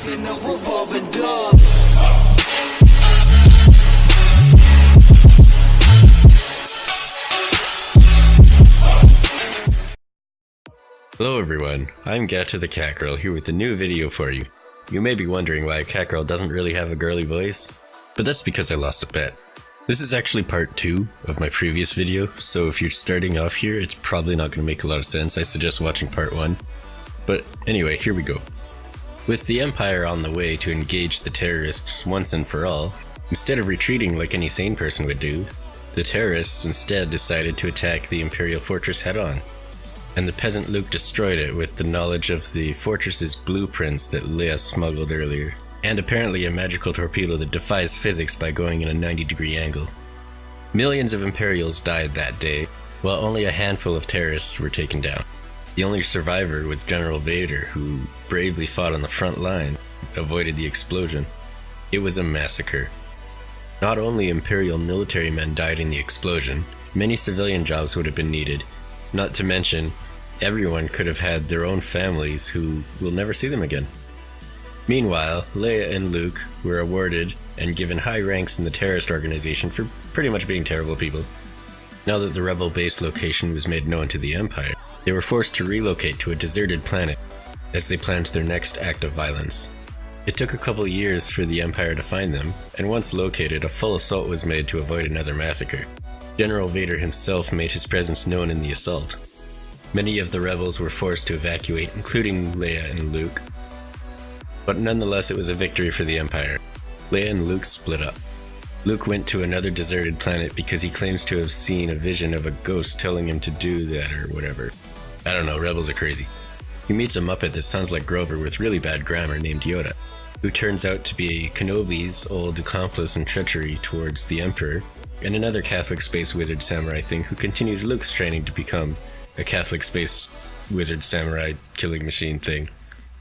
rocking a revolving door. Hello everyone, I'm Gata the Catgirl here with a new video for you. You may be wondering why a Catgirl doesn't really have a girly voice, but that's because I lost a bet. This is actually part 2 of my previous video, so if you're starting off here, it's probably not going to make a lot of sense. I suggest watching part 1. But anyway, here we go. With the Empire on the way to engage the terrorists once and for all, instead of retreating like any sane person would do, the terrorists instead decided to attack the Imperial fortress head-on. And the peasant Luke destroyed it with the knowledge of the fortress's blueprints that Leia smuggled earlier, and apparently a magical torpedo that defies physics by going in a 90-degree angle. Millions of Imperials died that day, while only a handful of terrorists were taken down. The only survivor was General Vader, who bravely fought on the front line, avoided the explosion. It was a massacre. Not only Imperial military men died in the explosion, many civilian jobs would have been needed, not to mention everyone could have had their own families who will never see them again. Meanwhile, Leia and Luke were awarded and given high ranks in the terrorist organization for pretty much being terrible people. Now that the rebel base location was made known to the Empire, they were forced to relocate to a deserted planet as they planned their next act of violence. It took a couple years for the Empire to find them, and once located, a full assault was made to avoid another massacre. General Vader himself made his presence known in the assault. Many of the rebels were forced to evacuate, including Leia and Luke. But nonetheless, it was a victory for the Empire. Leia and Luke split up. Luke went to another deserted planet because he claims to have seen a vision of a ghost telling him to do that or whatever. I don't know, rebels are crazy. He meets a Muppet that sounds like Grover with really bad grammar named Yoda, who turns out to be Kenobi's old accomplice in treachery towards the Emperor, and another Catholic space wizard samurai thing who continues Luke's training to become a Catholic space wizard samurai killing machine thing.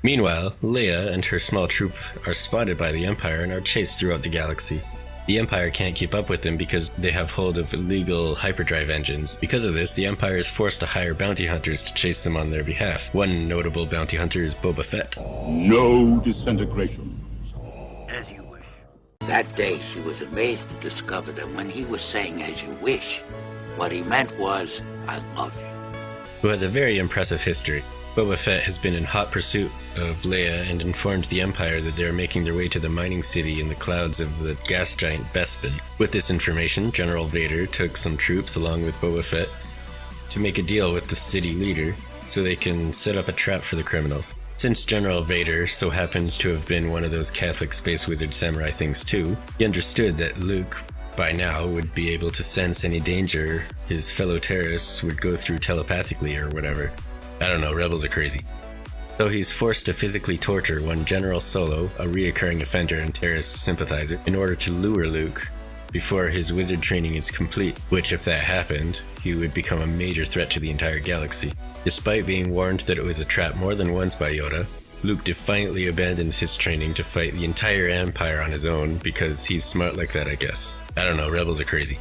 Meanwhile, Leia and her small troop are spotted by the Empire and are chased throughout the galaxy. The Empire can't keep up with them because they have hold of illegal hyperdrive engines. Because of this, the Empire is forced to hire bounty hunters to chase them on their behalf. One notable bounty hunter is Boba Fett. No disintegrations. As you wish. That day, she was amazed to discover that when he was saying "as you wish," what he meant was, "I love you." Who has a very impressive history. Boba Fett has been in hot pursuit of Leia and informed the Empire that they are making their way to the mining city in the clouds of the gas giant Bespin. With this information, General Vader took some troops along with Boba Fett to make a deal with the city leader so they can set up a trap for the criminals. Since General Vader so happened to have been one of those Catholic space wizard samurai things too, he understood that Luke by now would be able to sense any danger his fellow terrorists would go through telepathically or whatever. I don't know, rebels are crazy. So he's forced to physically torture one General Solo, a reoccurring offender and terrorist sympathizer, in order to lure Luke before his wizard training is complete, which if that happened, he would become a major threat to the entire galaxy. Despite being warned that it was a trap more than once by Yoda, Luke defiantly abandons his training to fight the entire Empire on his own because he's smart like that, I guess. I don't know, rebels are crazy.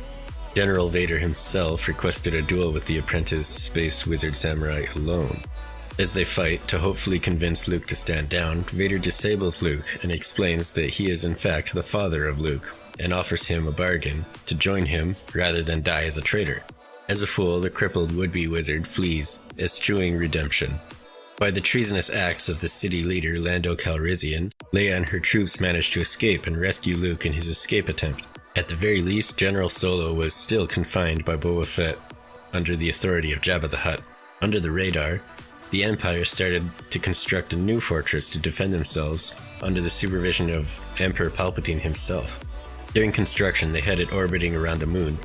General Vader himself requested a duel with the apprentice space wizard samurai alone. As they fight, to hopefully convince Luke to stand down, Vader disables Luke and explains that he is in fact the father of Luke, and offers him a bargain to join him rather than die as a traitor. As a fool, the crippled would-be wizard flees, eschewing redemption. By the treasonous acts of the city leader Lando Calrissian, Leia and her troops manage to escape and rescue Luke in his escape attempt. At the very least, General Solo was still confined by Boba Fett under the authority of Jabba the Hutt. Under the radar, the Empire started to construct a new fortress to defend themselves under the supervision of Emperor Palpatine himself. During construction, they had it orbiting around a moon,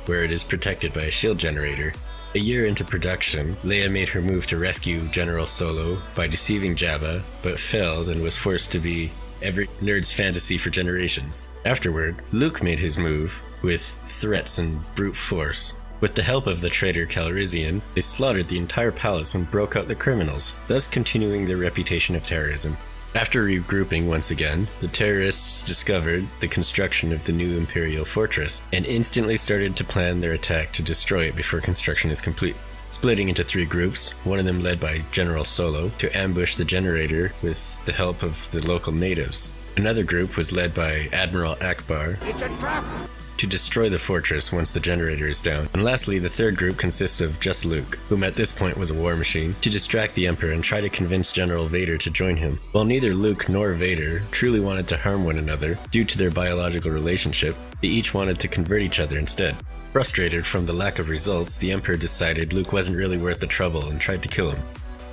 where it is protected by a shield generator. A year into production, Leia made her move to rescue General Solo by deceiving Jabba, but failed and was forced to be every nerd's fantasy for generations. Afterward, Luke made his move with threats and brute force. With the help of the traitor Calrissian, they slaughtered the entire palace and broke out the criminals, thus continuing their reputation of terrorism. After regrouping once again, the terrorists discovered the construction of the new Imperial fortress and instantly started to plan their attack to destroy it before construction is complete. splitting into 3 groups, one of them led by General Solo, to ambush the generator with the help of the local natives. Another group was led by Admiral Akbar to destroy the fortress once the generator is down. And lastly, the third group consists of just Luke, whom at this point was a war machine, to distract the Emperor and try to convince General Vader to join him. While neither Luke nor Vader truly wanted to harm one another due to their biological relationship, they each wanted to convert each other instead. Frustrated from the lack of results, the Emperor decided Luke wasn't really worth the trouble and tried to kill him.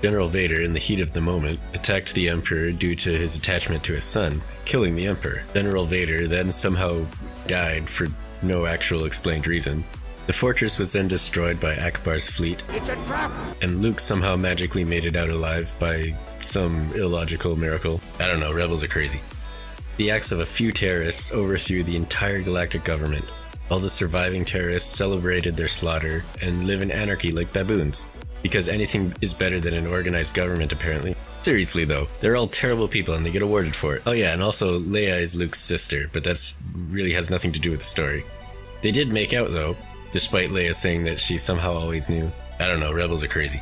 General Vader, in the heat of the moment, attacked the Emperor due to his attachment to his son, killing the Emperor. General Vader then somehow died for no actual explained reason. The fortress was then destroyed by Akbar's fleet, and Luke somehow magically made it out alive by some illogical miracle. I don't know, rebels are crazy. The acts of a few terrorists overthrew the entire galactic government. All the surviving terrorists celebrated their slaughter and live in anarchy like baboons, because anything is better than an organized government apparently. Seriously though, they're all terrible people and they get awarded for it. Oh yeah, and also Leia is Luke's sister, but that's really has nothing to do with the story. They did make out though, despite Leia saying that she somehow always knew. I don't know, rebels are crazy.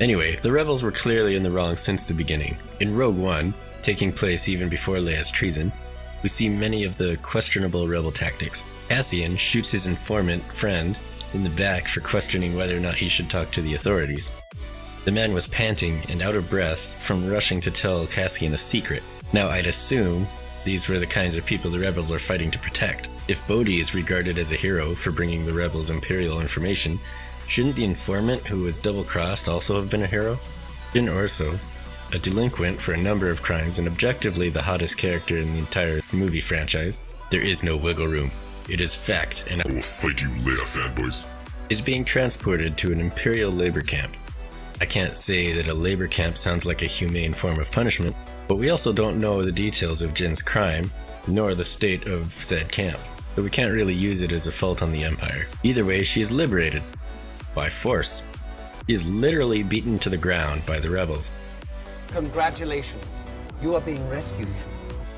Anyway, the rebels were clearly in the wrong since the beginning. In Rogue One, taking place even before Leia's treason, we see many of the questionable rebel tactics. Cassian shoots his informant friend in the back for questioning whether or not he should talk to the authorities. The man was panting and out of breath from rushing to tell Cassian a secret. Now I'd assume these were the kinds of people the rebels are fighting to protect. If Bodhi is regarded as a hero for bringing the rebels Imperial information, shouldn't the informant who was double-crossed also have been a hero? Jyn Erso, a delinquent for a number of crimes and objectively the hottest character in the entire movie franchise, there is no wiggle room. It is fact, and I will fight you, Leia fanboys. Is being transported to an Imperial labor camp. I can't say that a labor camp sounds like a humane form of punishment, but we also don't know the details of Jyn's crime, nor the state of said camp, so we can't really use it as a fault on the Empire. Either way, she is liberated. By force. She is literally beaten to the ground by the rebels. Congratulations, you are being rescued.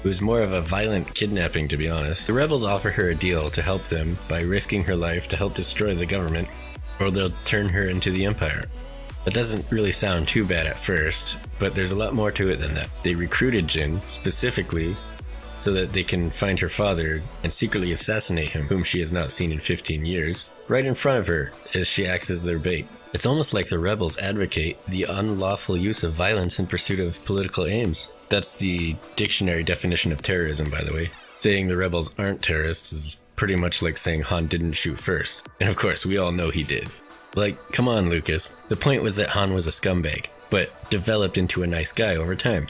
It was more of a violent kidnapping, to be honest. The rebels offer her a deal to help them by risking her life to help destroy the government, or they'll turn her into the Empire. That doesn't really sound too bad at first, but there's a lot more to it than that. They recruited Jyn specifically so that they can find her father and secretly assassinate him, whom she has not seen in 15 years, right in front of her as she acts as their bait. It's almost like the rebels advocate the unlawful use of violence in pursuit of political aims. That's the dictionary definition of terrorism, by the way. Saying the rebels aren't terrorists is pretty much like saying Han didn't shoot first. And of course, we all know he did. Like, come on, Lucas. The point was that Han was a scumbag, but developed into a nice guy over time.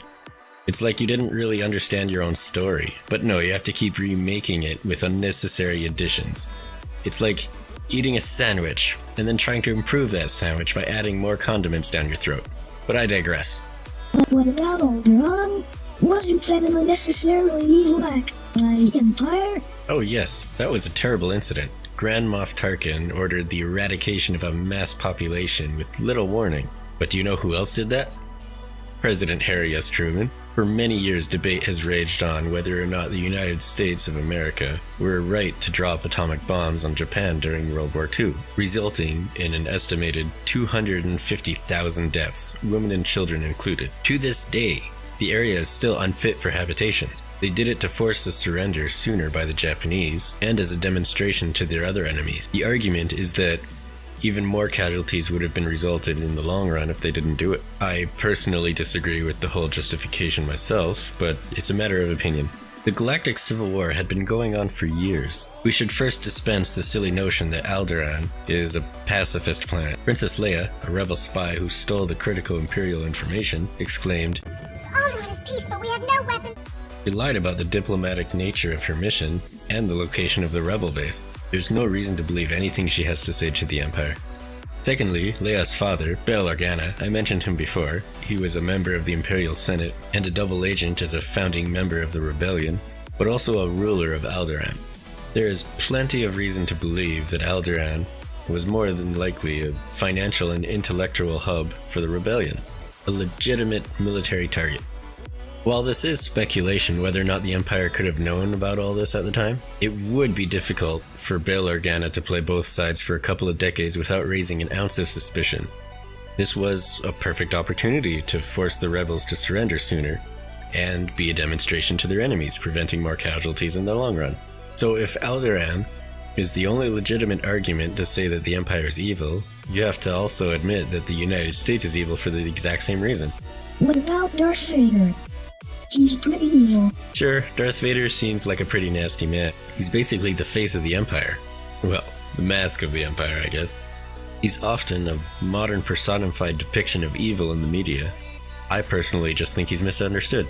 It's like you didn't really understand your own story, but no, you have to keep remaking it with unnecessary additions. It's like eating a sandwich and then trying to improve that sandwich by adding more condiments down your throat. But I digress. But what about Alderaan? Wasn't that an unnecessarily evil act by the Empire? Oh yes, that was a terrible incident. Grand Moff Tarkin ordered the eradication of a mass population with little warning. But do you know who else did that? President Harry S. Truman. For many years, debate has raged on whether or not the United States of America were right to drop atomic bombs on Japan during World War II, resulting in an estimated 250,000 deaths, women and children included. To this day, the area is still unfit for habitation. They did it to force the surrender sooner by the Japanese, and as a demonstration to their other enemies. The argument is that even more casualties would have been resulted in the long run if they didn't do it. I personally disagree with the whole justification myself, but it's a matter of opinion. The Galactic Civil War had been going on for years. We should first dispense the silly notion that Alderaan is a pacifist planet. Princess Leia, a rebel spy who stole the critical Imperial information, exclaimed, "Alderaan is peace, but we have no weapons." She lied about the diplomatic nature of her mission and the location of the rebel base. There's no reason to believe anything she has to say to the Empire. Secondly, Leia's father, Bail Organa, I mentioned him before. He was a member of the Imperial Senate and a double agent as a founding member of the rebellion, but also a ruler of Alderaan. There is plenty of reason to believe that Alderaan was more than likely a financial and intellectual hub for the rebellion, a legitimate military target. While this is speculation whether or not the Empire could have known about all this at the time, it would be difficult for Bail Organa to play both sides for a couple of decades without raising an ounce of suspicion. This was a perfect opportunity to force the rebels to surrender sooner, and be a demonstration to their enemies, preventing more casualties in the long run. So if Alderaan is the only legitimate argument to say that the Empire is evil, you have to also admit that the United States is evil for the exact same reason. What about Darth Vader? He's pretty evil. Sure, Darth Vader seems like a pretty nasty man. He's basically the face of the Empire. Well, the mask of the Empire, I guess. He's often a modern personified depiction of evil in the media. I personally just think he's misunderstood.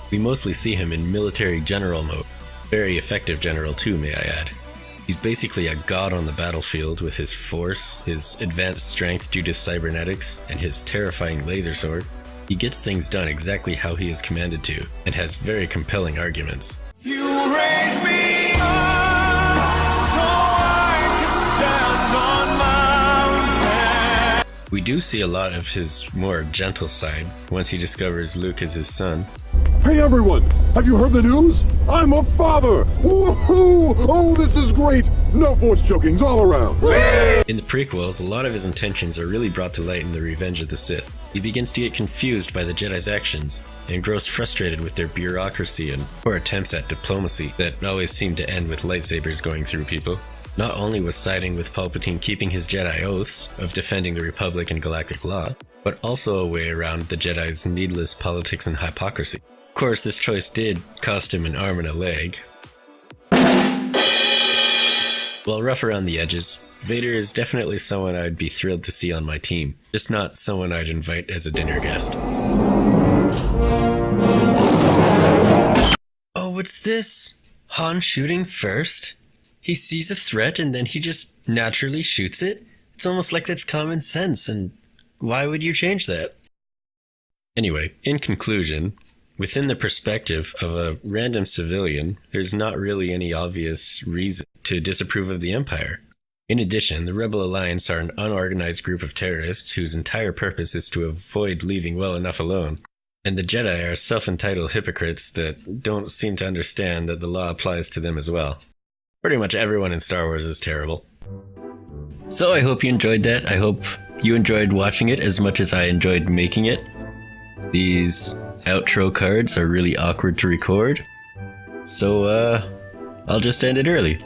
We mostly see him in military general mode. Very effective general too, may I add. He's basically a god on the battlefield with his force, his advanced strength due to cybernetics, and his terrifying laser sword. He gets things done exactly how he is commanded to, and has very compelling arguments. You raise me up so I can stand on mountains. We do see a lot of his more gentle side once he discovers Luke is his son. Hey everyone, have you heard the news? I'm a father! Woohoo! Oh, this is great! No force chokings all around! In the prequels, a lot of his intentions are really brought to light in the Revenge of the Sith. He begins to get confused by the Jedi's actions, and grows frustrated with their bureaucracy and poor attempts at diplomacy that always seem to end with lightsabers going through people. Not only was siding with Palpatine keeping his Jedi oaths of defending the Republic and galactic law, but also a way around the Jedi's needless politics and hypocrisy. Of course, this choice did cost him an arm and a leg. While rough around the edges, Vader is definitely someone I'd be thrilled to see on my team, just not someone I'd invite as a dinner guest. Oh, what's this? Han shooting first? He sees a threat and then he just naturally shoots it? It's almost like that's common sense, and why would you change that? Anyway, in conclusion, within the perspective of a random civilian, there's not really any obvious reason to disapprove of the Empire. In addition, the Rebel Alliance are an unorganized group of terrorists whose entire purpose is to avoid leaving well enough alone. And the Jedi are self-entitled hypocrites that don't seem to understand that the law applies to them as well. Pretty much everyone in Star Wars is terrible. So I hope you enjoyed that. I hope you enjoyed watching it as much as I enjoyed making it. These outro cards are really awkward to record. So, I'll just end it early.